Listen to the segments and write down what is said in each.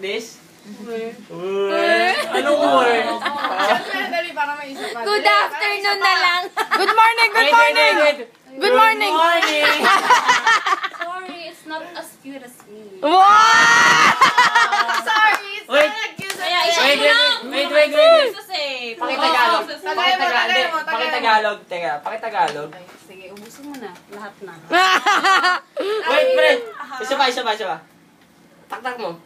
This? Anong word? Dali, para may isa pa. Good afternoon na lang. Good morning, good morning. Good morning. Good morning. Sorry, it's not as cute as me. Wow! Sorry, it's Wait. not cute. Wait. Pakitagalog. Pakitagalog. Tagay mo. Pakitagalog. Teka, pakitagalog. Sige, ubusin mo na. Lahat na. Wait, pre. Isa pa. Taktak mo.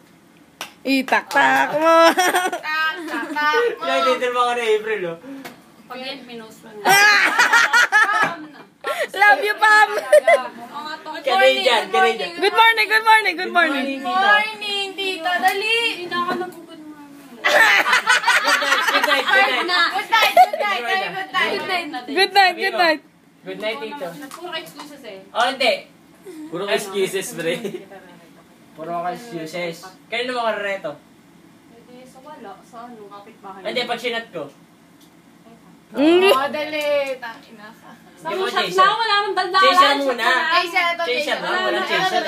Itaktak mo. Tak. Yung title mo ka na April, oh. Pag yan, pinost mo na. Love you, Pam. Canadian. Good morning, good morning, good morning. Morning, tita. Dali. Hindi na ako nag-good morning. Good night. Good night. Good night, good night. Good night, tito. Puro excuses eh. Oh, hindi. Puro excuses, pre. Puro excuses. Kanino mo kareto? Hindi, sa wala. Sa ano, kapitbahay. Hindi, pag sinat ko. Dali. Tangina ka. Sa Hindi mo, shot Jason. na, wala akong daldalan. Jason muna. Jason. Walang Jason.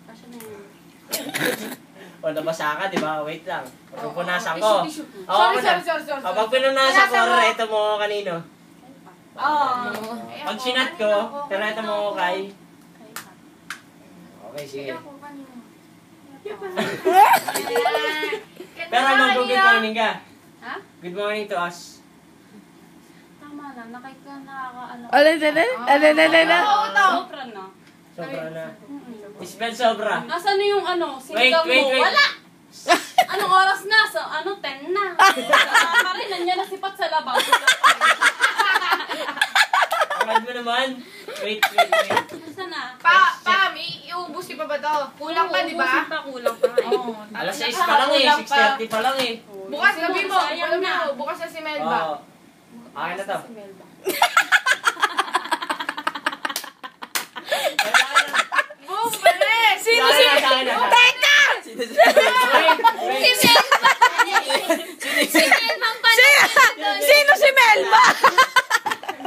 Kasya na yun. O, nabasa ka, di ba? Wait lang. Pupunasan ko. Sorry. Pag pinunasan ko, reto mo kanino. Oh. Pag sinat ko, reto mo kay... Okay, sige. Pero mag-good morning ka. Ha? Good morning to us. Tama na, nakakaano. Sobra na. Sobra na. Spell sobra. Nasaan na yung ano? Wait. Wala! Anong oras na? So, 10 na. Pa rin, nandiyan na sipat sa labas. Akad mo naman. Wait. Nasaan na? Pam, iubos pa ba to? Kulang pa, di ba? Kulang pa. Alas 6 pa lang eh. 6:30 pa lang eh. Bukas gabi mo. Sayang na. Bukas na si Melba. Oo. Akin na to. Boom, bilis! Sino si... Teka! Sino si Melba?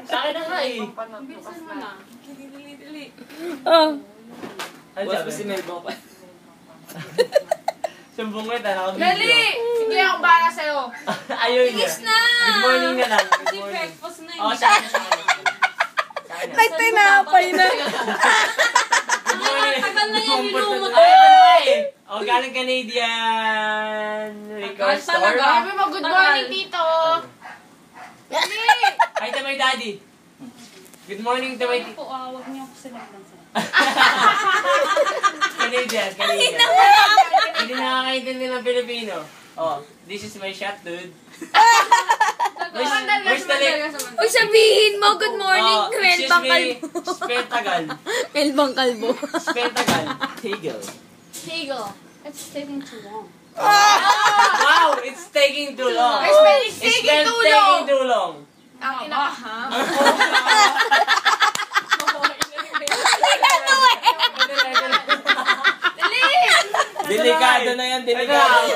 Sa akin na nga eh. Bilisan mo na. Dili. Oh. Ano sabi? Si Melba pa. Sumbong ko ito. Dali! Sige, ako bahala sa'yo. Ayun niya. Bilis na! Good morning na lang. Good Kasi morning. breakfast na Oo, yun. sa akin na. Nagtinapay na. Tagal na yan, nilumot. Oh, galing Canadian record store. Talaga? Sabi mo, good morning, tito. Dali! Hi to my daddy. Good morning to my Ay po, huwag niyo ako sinagdan sa. Canadian. Hindi nakakaintindi ng Pilipino. Oh, this is my shot, dude. Where's the link? Uy, sabihin mo, good morning, Oh, Melbang excuse me, Kalbo. spell Tagal. Melbang Kalbo. Spell Tagal. Tegel. Hegel. It's taking too long. Wow, it's taking too long. It's It's taking too long. Ang ina ka, ha? Delikado na yan, delikado.